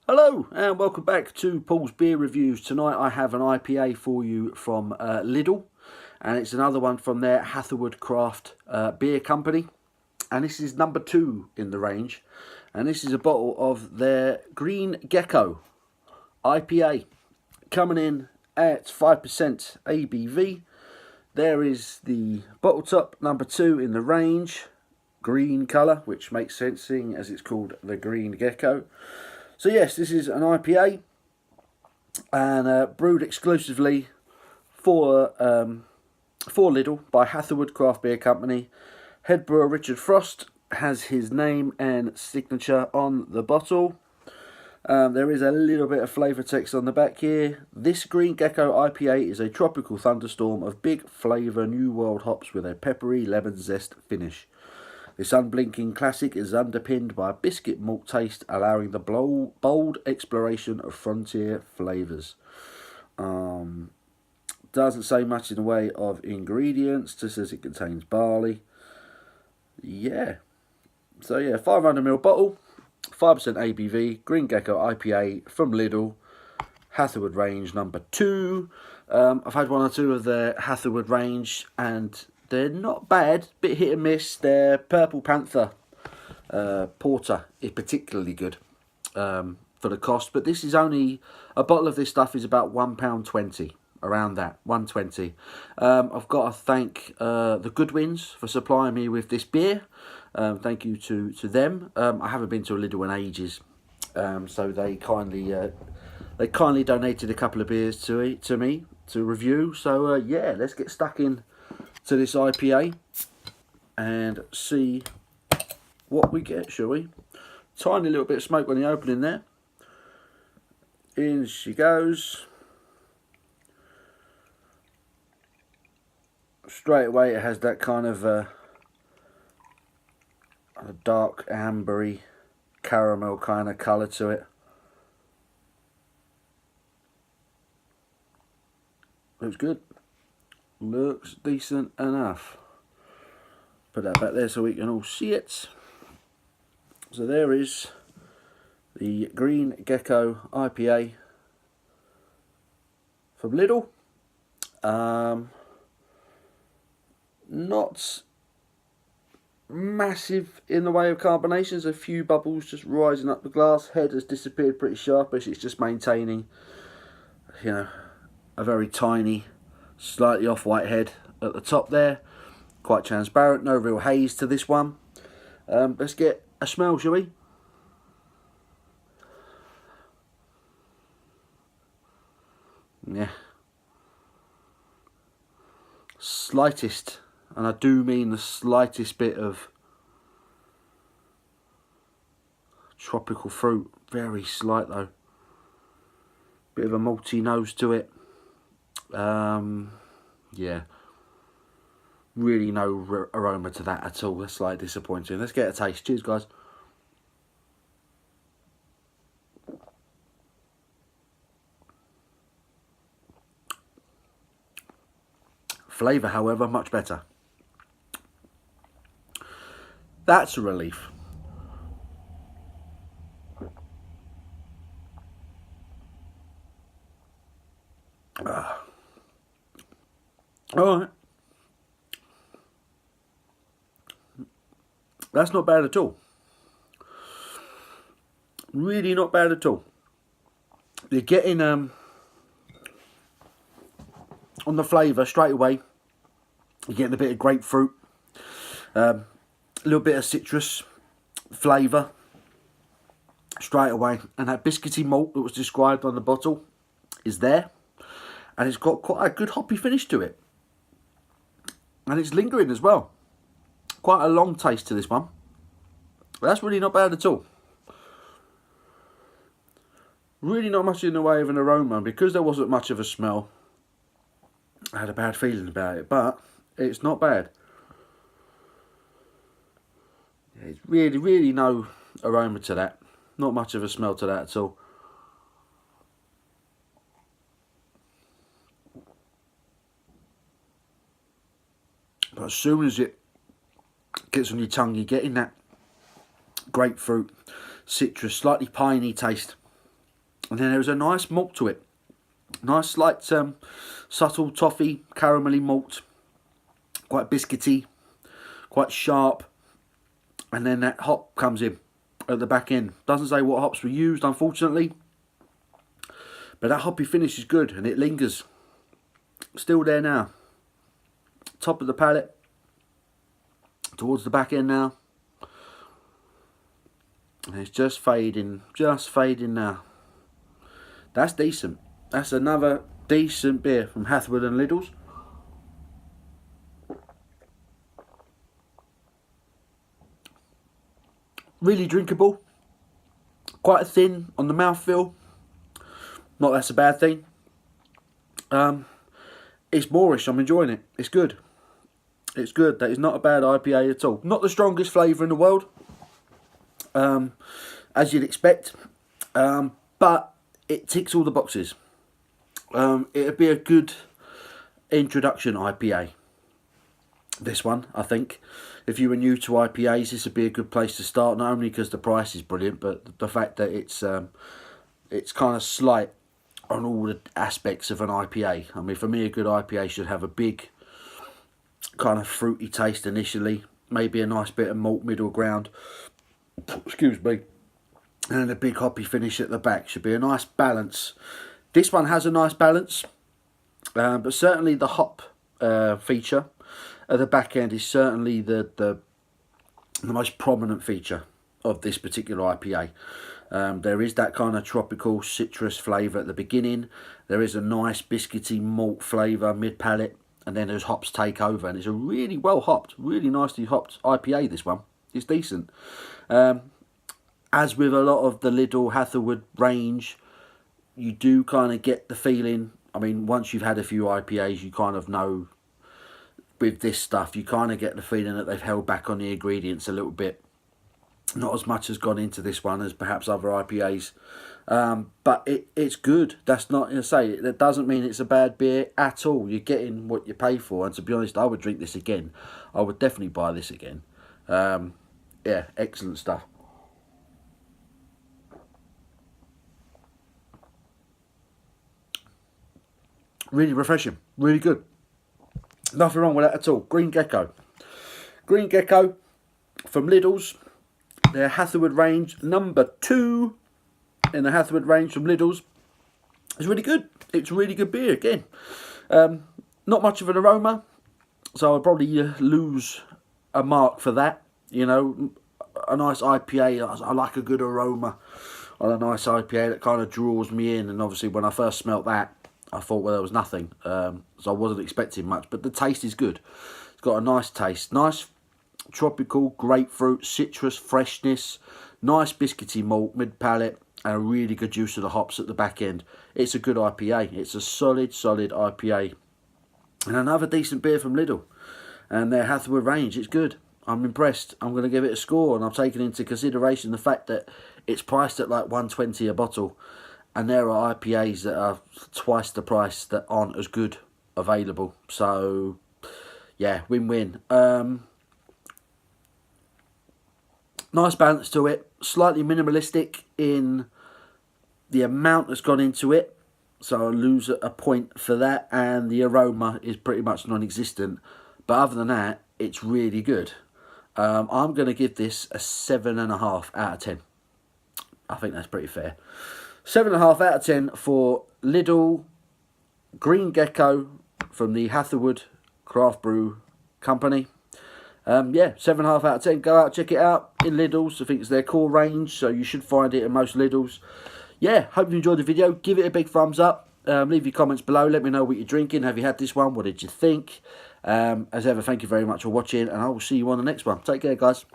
Hello and welcome back to Paul's Beer Reviews. Tonight I have an IPA for you from Lidl, and it's another one from their Hatherwood Craft Beer Company, and this is number 2 in the range, and this is a bottle of their Green Gecko IPA, coming in at 5% ABV. There is the bottle top, number 2 in the range, green colour, which makes sense seeing as it's called the Green Gecko. So yes, this is an IPA, and brewed exclusively for Lidl by Hatherwood Craft Beer Company. Head brewer Richard Frost has his name and signature on the bottle. There is a little bit of flavour text on the back here. This Green Gecko IPA is a tropical thunderstorm of big flavour New World hops with a peppery lemon zest finish. This unblinking classic is underpinned by a biscuit malt taste, allowing the bold exploration of frontier flavours. Doesn't say much in the way of ingredients, just says it contains barley. Yeah. So yeah, 500ml bottle, 5% ABV, Green Gecko IPA from Lidl, Hatherwood range number 2. I've had one or two of the Hatherwood range, and they're not bad, bit hit and miss. Their Purple Panther porter is particularly good for the cost, but this is only, a bottle of this stuff is about £1.20, around that, 1.20. I've got to thank the Goodwins for supplying me with this beer. Thank you to them. I haven't been to a Lidl in ages, so they kindly donated a couple of beers to me to review. So yeah, let's get stuck in to this IPA and see what we get, shall we? Tiny little bit of smoke on the opening there. In she goes. Straight away it has that kind of a dark ambery caramel kind of colour to it. Looks good. Looks decent enough. Put that back there so we can all see it. So there is the Green Gecko IPA from Lidl. Not massive in the way of carbonations. A few bubbles just rising up the glass. Head has disappeared pretty sharpish. It's just maintaining, you know, a very tiny, slightly off-white head at the top there. Quite transparent, no real haze to this one. Let's get a smell, shall we? Yeah. Slightest, and I do mean the slightest bit of tropical fruit. Very slight though. Bit of a malty nose to it. Yeah, really no aroma to that at all. That's slightly disappointing. Let's get a taste. Cheers, guys. Flavour, however, much better. That's a relief. Alright. That's not bad at all. Really not bad at all. You're getting on the flavour straight away. You're getting a bit of grapefruit, a little bit of citrus flavour straight away, and that biscuity malt that was described on the bottle is there, and it's got quite a good hoppy finish to it, and it's lingering as well. Quite a long taste to this one. That's really not bad at all. Really not much in the way of an aroma. Because there wasn't much of a smell, I had a bad feeling about it, but it's not bad. It's really no aroma to that. Not much of a smell to that at all. But as soon as it gets on your tongue, you're getting that grapefruit, citrus, slightly piney taste And then there's a nice malt to it. Nice slight subtle toffee, caramelly malt. Quite biscuity, quite sharp. And then that hop comes in at the back end. Doesn't say what hops were used, unfortunately. But that hoppy finish is good and it lingers. Still there now. Top of the palate. Towards the back end now. And it's just fading now. That's decent. That's another decent beer from Hatherwood and Lidl's. Really drinkable. Quite thin on the mouthfeel. Not that's a bad thing. It's moreish. I'm enjoying it. It's good. It's good. That is not a bad IPA at all. Not the strongest flavour in the world, as you'd expect, but it ticks all the boxes. It'd be a good introduction IPA. This one, I think, if you were new to IPAs, this would be a good place to start. Not only because the price is brilliant, but the fact that it's kind of slight on all the aspects of an IPA. I mean, for me, a good IPA should have a big kind of fruity taste initially, maybe a nice bit of malt middle ground, excuse me, and then a big hoppy finish at the back. Should be a nice balance. This one has a nice balance, but certainly the hop feature at the back end is certainly the most prominent feature of this particular IPA. There is that kind of tropical citrus flavour at the beginning. There is a nice biscuity malt flavour mid-palate, and then there's hops take over, and it's a really well hopped, really nicely hopped IPA. This one, it's decent. As with a lot of the Lidl Hatherwood range, you do kind of get the feeling, I mean, once you've had a few IPAs, you kind of know with this stuff, you kind of get the feeling that they've held back on the ingredients a little bit. Not as much has gone into this one as perhaps other IPAs, but it's good. That's not to say that doesn't mean it's a bad beer at all. You're getting what you pay for, and to be honest, I would drink this again. I would definitely buy this again. Yeah, excellent stuff. Really refreshing, really good. Nothing wrong with that at all. Green Gecko. Green Gecko from Lidl's. Their Hatherwood range, number 2 in the Hatherwood range from Lidl's. It's really good. It's really good beer again. Not much of an aroma, so I'll probably lose a mark for that. You know, a nice IPA, I like a good aroma on a nice IPA that kind of draws me in. And obviously when I first smelt that, I thought, well, there was nothing. So I wasn't expecting much, but the taste is good. It's got a nice taste. Nice tropical, grapefruit, citrus, freshness, nice biscuity malt, mid-palate, and a really good juice of the hops at the back end. It's a good IPA. It's a solid IPA. And another decent beer from Lidl. And their Hatherwood range, it's good. I'm impressed. I'm going to give it a score, and I'm taking into consideration the fact that it's priced at like $1.20 a bottle. And there are IPAs that are twice the price that aren't as good available. So, yeah, win-win. Nice balance to it. Slightly minimalistic in the amount that's gone into it. So I'll lose a point for that. And the aroma is pretty much non-existent. But other than that, it's really good. I'm going to give this a 7.5 out of 10. I think that's pretty fair. 7.5 out of 10 for Lidl Green Gecko from the Hatherwood Craft Brew Company. Yeah, 7.5 out of 10. Go out, check it out in Lidl's. I think it's their core range, so you should find it in most Lidl's. Yeah, hope you enjoyed the video. Give it a big thumbs up. Leave your comments below. Let me know what you're drinking. Have you had this one? What did you think? As ever, thank you very much for watching, and I will see you on the next one. Take care, guys.